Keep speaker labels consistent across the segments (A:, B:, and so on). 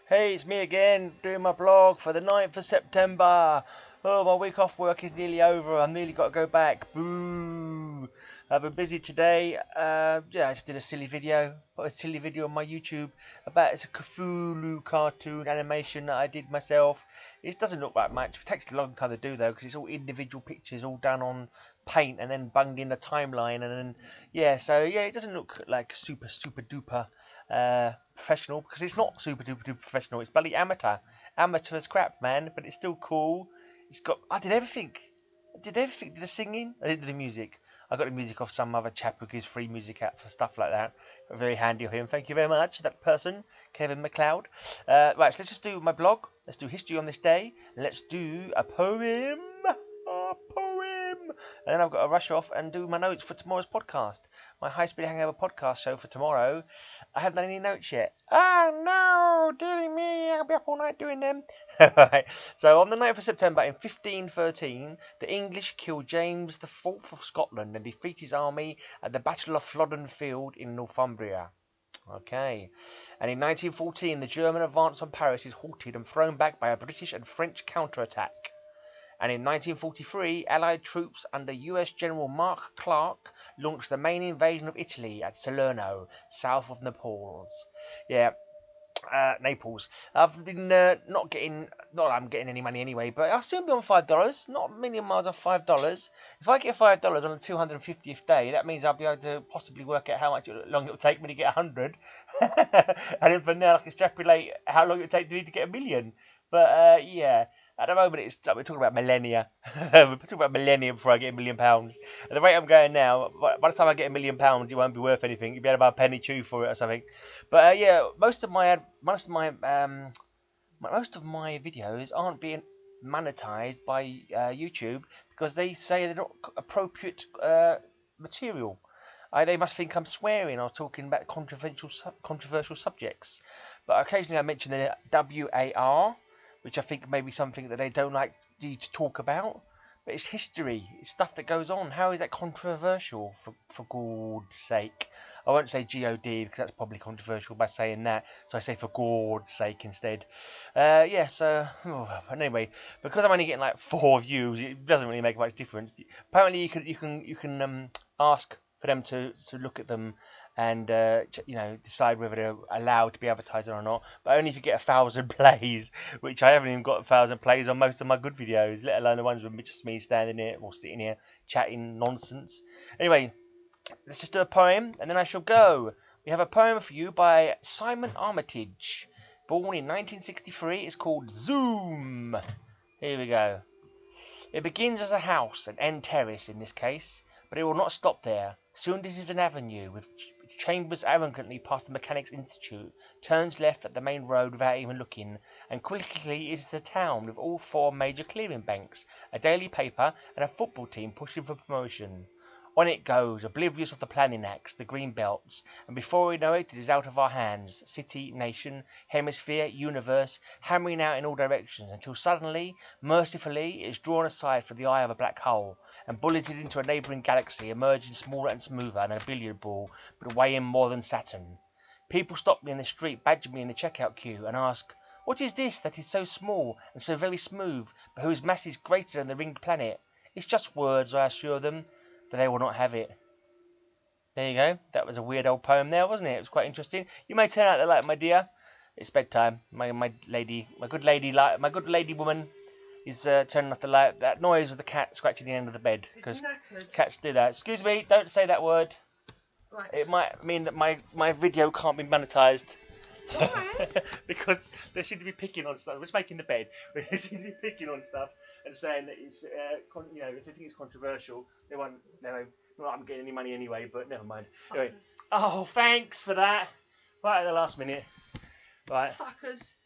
A: Hey, it's me again, doing my blog for the 9th of September. Oh, my week off work is nearly over. I've nearly got to go back. Boo! I've been busy today. I just did a silly video. Put a silly video on my YouTube about it's a Cthulhu cartoon animation that I did myself. It doesn't look like much. It takes a long time to do though, because it's all individual pictures, all done on paint and then bunged in the timeline, and then it doesn't look like super duper professional, because it's not super duper professional. It's bloody amateur as crap, man, but it's still cool. I did everything. Did the singing, I did the music. I got the music off some other chap who gives free music out for stuff like that. Very handy of him. Thank you very much, that person, Kevin MacLeod. Right, so let's just do my blog. Let's do history on this day. Let's do a poem. And then I've got to rush off and do my notes for tomorrow's podcast. My High Speed Hangover podcast show for tomorrow. I haven't done any notes yet. Oh no, dearie me, I'll be up all night doing them. Right. So on the 9th of September in 1513, the English killed James IV of Scotland and defeat his army at the Battle of Flodden Field in Northumbria. Okay. And in 1914, the German advance on Paris is halted and thrown back by a British and French counterattack. And in 1943, Allied troops under US General Mark Clark launched the main invasion of Italy at Salerno, south of Naples. Naples. I've been not that I'm getting any money anyway, but I'll soon be on $5. Not a million miles off $5. If I get $5 on the 250th day, that means I'll be able to possibly work out how long it will take me to get 100. And then from there I can extrapolate how long it will take me to get a million. But yeah. At the moment, we're talking about millennia. We're talking about millennia before I get £1 million. At the rate I'm going now, by the time I get £1 million, it won't be worth anything. You'll be able to buy a penny chew for it or something. But most of my videos aren't being monetized by YouTube because they say they're not appropriate material. They must think I'm swearing or talking about controversial subjects. But occasionally I mention the WAR, which I think may be something that they don't like you to talk about. But it's history. It's stuff that goes on. How is that controversial, for God's sake? I won't say G-O-D because that's probably controversial by saying that. So I say for God's sake instead. Anyway, because I'm only getting like 4 views, it doesn't really make much difference. Apparently you can ask for them to look at them and decide whether they're allowed to be advertised or not, but only if you get 1,000 plays, which I haven't even got 1,000 plays on most of my good videos, let alone the ones with just me standing here or sitting here chatting nonsense. Anyway, let's just do a poem and then I shall go. We have a poem for you by Simon Armitage, born in 1963. It's called Zoom. Here we go. It begins as a house, an end terrace in this case, but it will not stop there. Soon it is an avenue, with chambers arrogantly past the Mechanics' Institute, turns left at the main road without even looking, and quickly it is a town with all 4 major clearing banks, a daily paper, and a football team pushing for promotion. On it goes, oblivious of the planning acts, the green belts, and before we know it, it is out of our hands, city, nation, hemisphere, universe, hammering out in all directions, until suddenly, mercifully, it is drawn aside from the eye of a black hole, and bulleted into a neighbouring galaxy, emerging smaller and smoother than a billiard ball, but weighing more than Saturn. People stop me in the street, badger me in the checkout queue, and ask, "What is this that is so small and so very smooth, but whose mass is greater than the ringed planet?" It's just words, I assure them, but they will not have it. There you go. That was a weird old poem there, wasn't it? It was quite interesting. You may turn out the light, my dear. It's bedtime. My good lady woman is turning off the light. That noise was the cat scratching the end of the bed, because cats do that. Excuse me, don't say that word. Right. It might mean that my video can't be monetized. Because they seem to be picking on stuff. We're just making the bed. They seem to be picking on stuff and saying that it's, if they think it's controversial, they won't. No, not I'm getting any money anyway. But never mind. Anyway. Oh, thanks for that. Right at the last minute. Right.
B: Fuckers.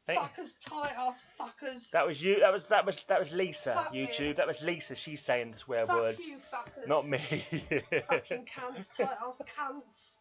B: Fuckers, tight ass fuckers.
A: That was you. That was Lisa.
B: Fuck
A: YouTube.
B: You.
A: That was Lisa. She's saying the swear
B: Fuck
A: words.
B: You, fuckers.
A: Not me.
B: Fucking cunts, tight ass cunts.